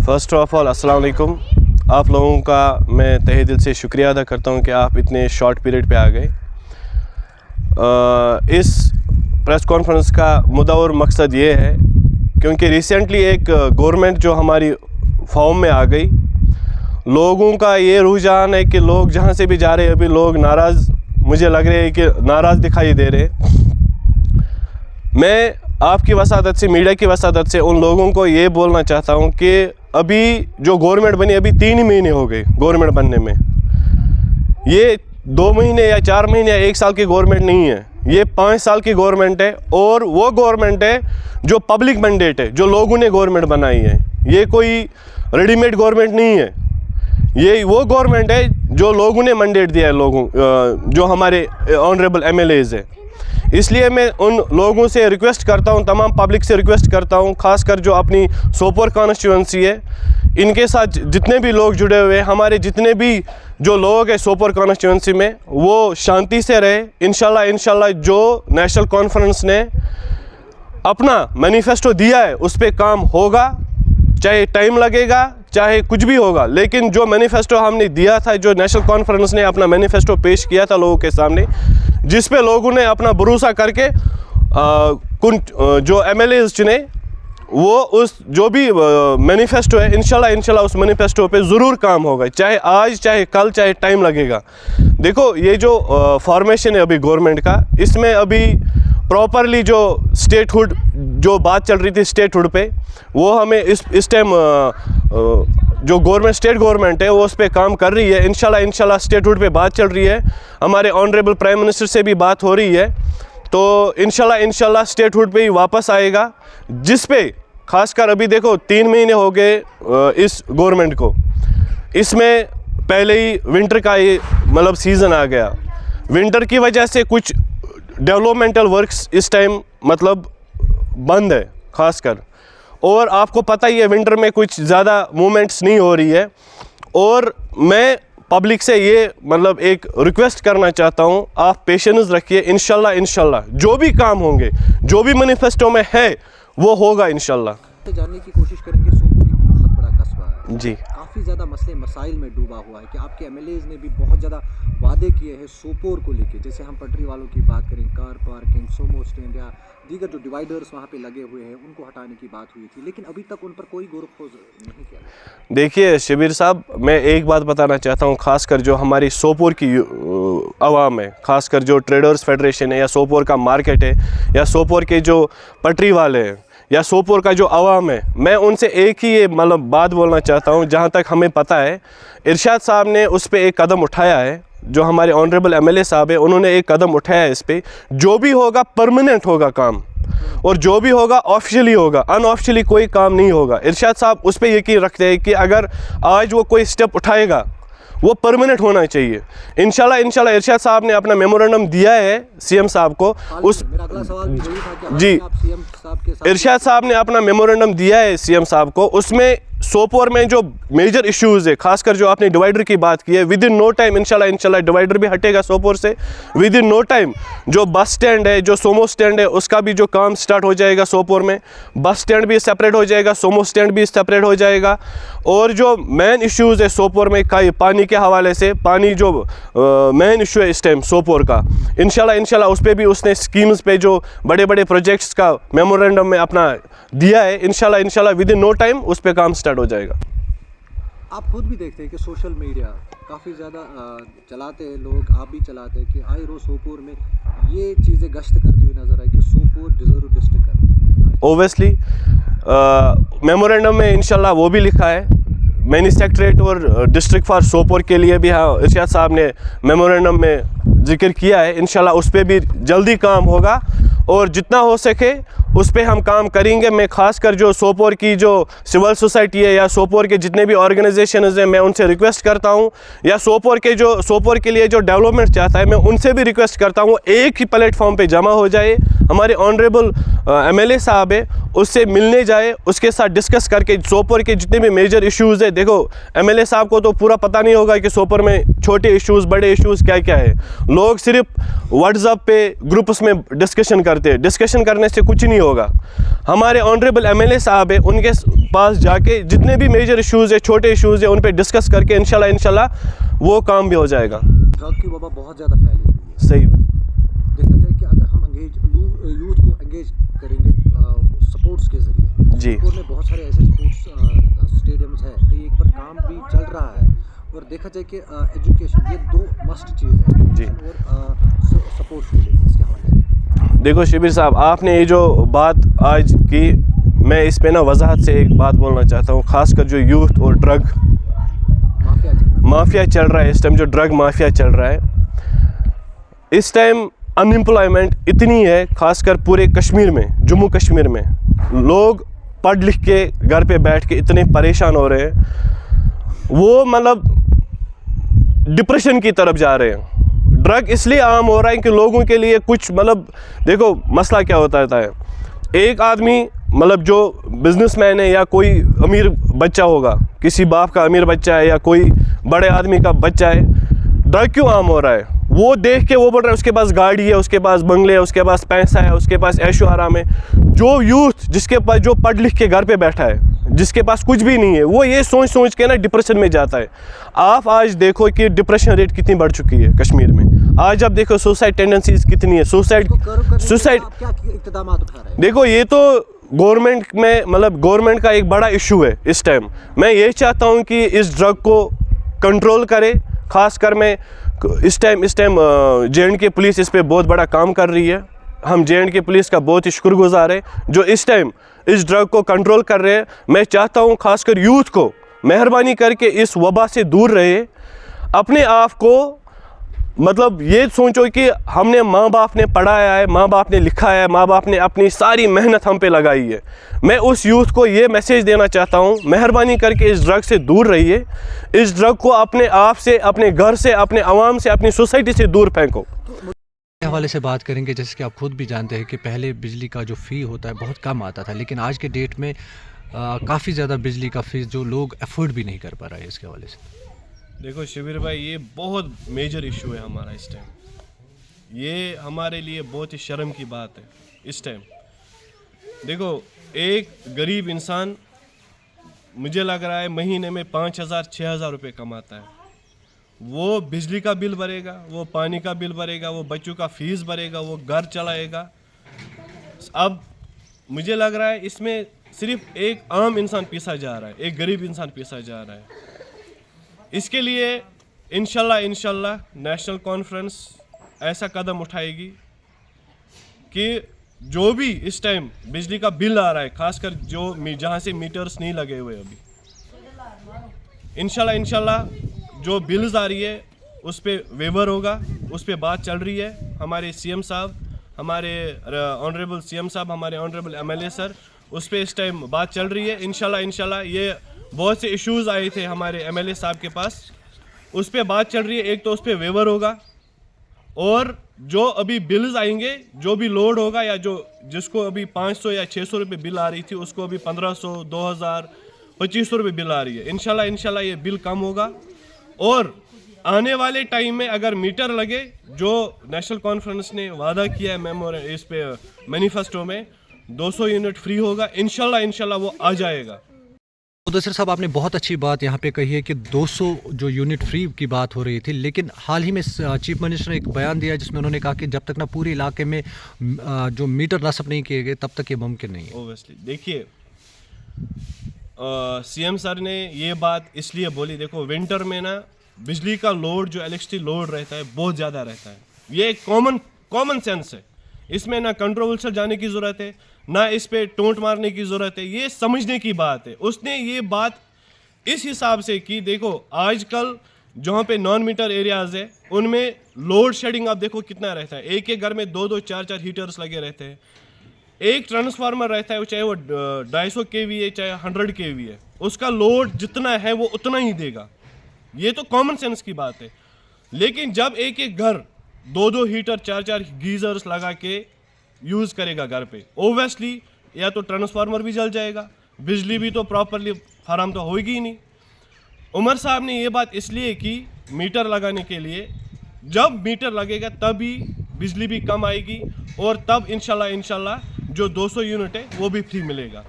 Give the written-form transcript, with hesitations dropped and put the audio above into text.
First of all अस्सलाम वालेकुम। आप लोगों का मैं तहे दिल से शुक्रिया अदा करता हूं कि आप इतने शॉर्ट पीरियड पे आ गए। इस प्रेस कॉन्फ्रेंस का मुद्दा और मकसद ये है क्योंकि रिसेंटली एक गवर्नमेंट जो हमारी फॉर्म में आ गई, लोगों का ये रुझान है कि लोग जहां से भी जा रहे हैं अभी लोग नाराज़, मुझे लग रहे हैं कि नाराज़ दिखाई दे रहे। मैं आपकी वसादत से, मीडिया की वसादत से उन लोगों को ये बोलना चाहता हूँ कि अभी जो गवर्नमेंट बनी, अभी 3 महीने हो गए गवर्नमेंट बनने में। ये 2 महीने या 4 महीने या 1 साल की गवर्नमेंट नहीं है, ये 5 साल की गवर्नमेंट है। और वो गवर्नमेंट है जो पब्लिक मैंडेट है, जो लोगों ने गवर्नमेंट बनाई है। ये कोई रेडीमेड गवर्नमेंट नहीं है, ये वो गवर्नमेंट है जो लोगों ने मैंडेट दिया है, लोगों जो हमारे ऑनरेबल MLAs है। इसलिए मैं उन लोगों से रिक्वेस्ट करता हूं, तमाम पब्लिक से रिक्वेस्ट करता हूं, ख़ासकर जो अपनी सोपोर कॉन्स्टिट्यूंसी है, इनके साथ जितने भी लोग जुड़े हुए हैं, हमारे जितने भी जो लोग हैं सोपोर कॉन्स्टिट्यूंसी में, वो शांति से रहे। इंशाल्लाह जो नेशनल कॉन्फ्रेंस ने अपना मैनिफेस्टो दिया है उस पर काम होगा, चाहे टाइम लगेगा, चाहे कुछ भी होगा, लेकिन जो मैनिफेस्टो हमने दिया था, जो नेशनल कॉन्फ्रेंस ने अपना मैनिफेस्टो पेश किया था लोगों के सामने, जिस पे लोगों ने अपना भरोसा करके जो MLAs चुने, वो उस जो भी मैनिफेस्टो है इंशाल्लाह उस मैनिफेस्टो पे ज़रूर काम होगा, चाहे आज, चाहे कल, चाहे टाइम लगेगा। देखो ये जो फॉर्मेशन है अभी गवर्नमेंट का, इसमें अभी प्रॉपरली जो स्टेटहुड जो बात चल रही थी स्टेटहुड पे, वो हमें इस टाइम जो गवर्नमेंट स्टेट गवर्नमेंट है वो उस पर काम कर रही है। इंशाल्लाह स्टेटहुड पे बात चल रही है, हमारे ऑनरेबल प्राइम मिनिस्टर से भी बात हो रही है। तो इंशाल्लाह स्टेटहुड पे ही वापस आएगा, जिस पे खासकर अभी देखो 3 महीने हो गए इस गवर्नमेंट को। इसमें पहले ही विंटर का ये मतलब सीज़न आ गया, विंटर की वजह से कुछ डेवलपमेंटल वर्क्स इस टाइम मतलब बंद है खासकर, और आपको पता ही है विंटर में कुछ ज़्यादा मूवमेंट्स नहीं हो रही है। और मैं पब्लिक से ये मतलब एक रिक्वेस्ट करना चाहता हूँ, आप पेशेंस रखिए। इंशाल्लाह जो भी काम होंगे, जो भी मैनिफेस्टो में है वो होगा इंशाल्लाह। जानने की कोशिश करेंगे, सोपोर एक बहुत बड़ा कस्बा है जी, काफ़ी ज़्यादा मसले मसाइल में डूबा हुआ है कि आपके MLAs ने भी बहुत ज़्यादा वादे किए हैं सोपोर को लेके। जैसे हम पटरी वालों की बात करें, कार पार्किंग, सोमो स्टैंड या दीगर जो डिवाइडर्स वहाँ पे लगे हुए हैं, उनको हटाने की बात हुई थी, लेकिन अभी तक उन पर कोई गौर खोज नहीं किया। देखिए शबीर साहब, मैं एक बात बताना चाहता हूँ, खासकर जो हमारी सोपोर की आवाम है, खासकर जो ट्रेडर्स फेडरेशन है, या सोपोर का मार्केट है, या सोपोर के जो पटरी वाले हैं, या सोपोर का जो आवाम है, मैं उनसे एक ही ये मतलब बात बोलना चाहता हूँ। जहाँ तक हमें पता है, इरशाद साहब ने उस पर एक कदम उठाया है, जो हमारे ऑनरेबल MLA साहब है, उन्होंने एक कदम उठाया है इस पर। जो भी होगा परमानेंट होगा काम, और जो भी होगा ऑफिशियली होगा, अनऑफिशियली कोई काम नहीं होगा। इरशाद साहब उस पर यकीन रखते हैं कि अगर आज वो कोई स्टेप उठाएगा वो परमानेंट होना चाहिए। इंशाल्लाह इरशाद साहब ने अपना मेमोरेंडम दिया है CM साहब को। उस मेरा अगला सवाल भी वही था कि जी, आप CM साहब के साथ इरशाद साहब ने अपना मेमोरेंडम दिया है CM साहब को। उसमें सोपोर में जो मेजर इश्यूज़ है, खासकर जो आपने डिवाइडर की बात की है, विद इन नो टाइम इंशाल्लाह डिवाइडर भी हटेगा सोपोर से। विद इन नो टाइम जो बस स्टैंड है, जो सोमो स्टैंड है, उसका भी जो काम स्टार्ट हो जाएगा सोपोर में। बस स्टैंड भी सेपरेट हो जाएगा, सोमो स्टैंड भी सेपरेट हो जाएगा। और जो मेन इश्यूज़ है सोपोर में पानी के हवाले से, पानी जो मेन इशू है इस टाइम सोपोर का, इंशाल्लाह उस पर भी उसने स्कीम्स पे जो बड़े बड़े प्रोजेक्ट्स का मेमोरेंडम में अपना दिया है। इंशाल्लाह विद इन नो टाइम उस पर काम स्टार्ट हो जाएगा। आप खुद भी देखते हैं कि सोशल मीडिया काफ़ी ज़्यादा चलाते हैं लोग, आप भी चलाते हैं कि आए रोज़ सोपोर में ये चीज़ें गश्त करती हुई नज़र आई कि सोपोर डिजर्व डिस्ट्रिक्ट करता है। ओबियसली मेमोरेंडम में इंशाल्लाह वो भी लिखा है, मैनी सेक्रेटरेट और डिस्ट्रिक्ट फॉर सोपोर के लिए भी इरशाद साहब ने मेमोरेंडम में जिक्र किया है। इंशाल्लाह उस पर भी जल्दी काम होगा, और जितना हो सके उस पर हम काम करेंगे। मैं खासकर जो सोपोर की जो सिविल सोसाइटी है, या सोपोर के जितने भी ऑर्गेनाइजेशंस हैं, मैं उनसे रिक्वेस्ट करता हूं, या सोपोर के लिए जो डेवलपमेंट चाहता है, मैं उनसे भी रिक्वेस्ट करता हूं, एक ही प्लेटफॉर्म पे जमा हो जाए। हमारे ऑनरेबल MLA साहब है, उससे मिलने जाए, उसके साथ डिस्कस करके सोपोर के जितने भी मेजर इश्यूज़ है। देखो MLA साहब को तो पूरा पता नहीं होगा कि सोपोर में छोटे इश्यूज़, बड़े इश्यूज़ क्या क्या है। लोग सिर्फ व्हाट्सएप पे ग्रुप्स में डिस्कशन करते हैं, डिस्कशन करने से कुछ नहीं नहीं होगा। हमारे ऑनरेबल एमएलए साहब है, उनके पास जाके जितने भी मेजर इश्यूज़ है, छोटे इश्यूज़ है, उन पे डिस्कस करके इंशाल्लाह वो काम भी हो जाएगा। ड्रग की वबा बहुत ज़्यादा फैली हुई है। सही देखा जाए कि अगर हम यूथ को एंगेज करेंगे स्पोर्ट्स के जरिए, जी। जयपुर में बहुत सारे ऐसे स्पोर्ट्स स्टेडियम्स हैं, कई पर काम भी चल रहा है। और देखा जाए कि एजुकेशन, ये दो मस्ट चीज़ है जी। और स्पोर्ट्स को लेकर इसके हवाले से। देखो शिबिर साहब, आपने ये जो बात आज की, मैं इस पे ना वजाहत से एक बात बोलना चाहता हूँ। ख़ासकर जो यूथ और ड्रग माफिया चल रहा है इस टाइम, जो ड्रग माफिया चल रहा है इस टाइम, अनएम्प्लॉयमेंट इतनी है, ख़ासकर पूरे कश्मीर में, जम्मू कश्मीर में लोग पढ़ लिख के घर पे बैठ के इतने परेशान हो रहे हैं, वो मतलब डिप्रेशन की तरफ जा रहे हैं। ड्रग इसलिए आम हो रहा है कि लोगों के लिए कुछ मतलब, देखो मसला क्या होता है, एक आदमी मतलब जो बिजनेसमैन है या कोई अमीर बच्चा होगा, किसी बाप का अमीर बच्चा है या कोई बड़े आदमी का बच्चा है, ड्रग क्यों आम हो रहा है? वो देख के वो बोल रहा है उसके पास गाड़ी है, उसके पास बंगले है, उसके पास पैसा है, उसके पास ऐशो आराम है। जो यूथ जिसके पास, जो पढ़ लिख के घर पे बैठा है, जिसके पास कुछ भी नहीं है, वो ये सोच सोच के ना डिप्रेशन में जाता है। आप आज देखो कि डिप्रेशन रेट कितनी बढ़ चुकी है कश्मीर में। आज आप देखो सुसाइड टेंडेंसीज कितनी है, सुसाइड क्या इक़दाम उठा रहे हैं? देखो ये तो गवर्नमेंट में, मतलब गवर्नमेंट का एक बड़ा इशू है इस टाइम। मैं ये चाहता हूँ कि इस ड्रग को कंट्रोल करे। ख़ासकर मैं इस टाइम JNK पुलिस इस पे बहुत बड़ा काम कर रही है। हम JNK पुलिस का बहुत ही शुक्रगुजार है जो इस टाइम इस ड्रग को कंट्रोल कर रहे हैं। मैं चाहता हूँ ख़ासकर यूथ को मेहरबानी करके इस वबा से दूर रहे, अपने आप को मतलब ये सोचो कि हमने, माँ बाप ने पढ़ाया है, माँ बाप ने लिखाया है, माँ बाप ने अपनी सारी मेहनत हम पे लगाई है। मैं उस यूथ को ये मैसेज देना चाहता हूँ, मेहरबानी करके इस ड्रग से दूर रहिए। इस ड्रग को अपने आप से, अपने घर से, अपने आवाम से, अपनी सोसाइटी से दूर फेंको। हवाले से बात करेंगे, जैसे कि आप खुद भी जानते हैं कि पहले बिजली का जो फ़ी होता है बहुत कम आता था, लेकिन आज के डेट में काफ़ी ज़्यादा बिजली का फ़ीस जो लोग अफोर्ड भी नहीं कर पा रहे हैं। इसके हवाले से देखो शिविर भाई, ये बहुत मेजर इशू है हमारा इस टाइम। ये हमारे लिए बहुत ही शर्म की बात है इस टाइम। देखो एक गरीब इंसान, मुझे लग रहा है महीने में 5,000-6,000 रुपये कमाता है। वो बिजली का बिल भरेगा, वो पानी का बिल भरेगा, वो बच्चों का फीस भरेगा, वो घर चलाएगा। अब मुझे लग रहा है इसमें सिर्फ एक आम इंसान पीसा जा रहा है, एक गरीब इंसान पीसा जा रहा है। इसके लिए इंशाल्लाह नेशनल कॉन्फ्रेंस ऐसा कदम उठाएगी कि जो भी इस टाइम बिजली का बिल आ रहा है, खासकर जो जहाँ से मीटर्स नहीं लगे हुए अभी, इंशाल्लाह जो बिल्स आ रही है उस पर वेवर होगा, उस पर बात चल रही है। हमारे CM साहब, हमारे ऑनरेबल CM साहब, हमारे ऑनरेबल MLA सर, उस पर इस टाइम बात चल रही है। इंशाल्लाह ये बहुत से इश्यूज़ आए थे हमारे MLA साहब के पास, उस पर बात चल रही है। एक तो उस पर वेवर होगा, और जो अभी बिल्स आएंगे, जो भी लोड होगा या जिसको अभी 500 या 600 रुपये बिल आ रही थी, उसको अभी 1,500, 2,000, 2,500 रुपये बिल आ रही है। इंशाल्लाह ये बिल कम होगा। और आने वाले टाइम में अगर मीटर लगे, जो नेशनल कॉन्फ्रेंस ने वादा किया है इस पे मैनिफेस्टो में, 200 यूनिट फ्री होगा। इंशाल्लाह वो आ जाएगा। मुदस्सिर साहब, आपने बहुत अच्छी बात यहाँ पे कही है कि 200 जो यूनिट फ्री की बात हो रही थी, लेकिन हाल ही में चीफ मिनिस्टर ने एक बयान दिया जिसमें उन्होंने कहा कि जब तक ना पूरे इलाके में जो मीटर नस्ब नहीं किए गए तब तक ये मुमकिन नहीं है। ओबियसली देखिए, CM सर ने ये बात इसलिए बोली, देखो विंटर में ना बिजली का लोड, जो इलेक्ट्रिसिटी लोड रहता है, बहुत ज़्यादा रहता है। ये एक कॉमन सेंस है, इसमें ना कंट्रोवर्शियल जाने की ज़रूरत है, ना इस पे टोंट मारने की ज़रूरत है। ये समझने की बात है। उसने ये बात इस हिसाब से की, देखो आजकल जहाँ पे नॉन मीटर एरियाज़ है उनमें लोड शेडिंग आप देखो कितना रहता है। एक घर में 2-2, 4-4 हीटर्स लगे रहते हैं। एक ट्रांसफार्मर रहता है, चाहे वो 250 kV है, चाहे 100 kV है, उसका लोड जितना है वो उतना ही देगा। ये तो कॉमन सेंस की बात है। लेकिन जब एक घर 2-2 हीटर, 4-4 गीजर्स लगा के यूज़ करेगा घर पे, ओबियसली या तो ट्रांसफार्मर भी जल जाएगा, बिजली भी तो प्रॉपरली फराहम तो होगी ही नहीं। उमर साहब ने ये बात इसलिए की मीटर लगाने के लिए, जब मीटर लगेगा तभी बिजली भी कम आएगी, और तब इंशाल्लाह जो 200 यूनिट है वो भी फ्री मिलेगा।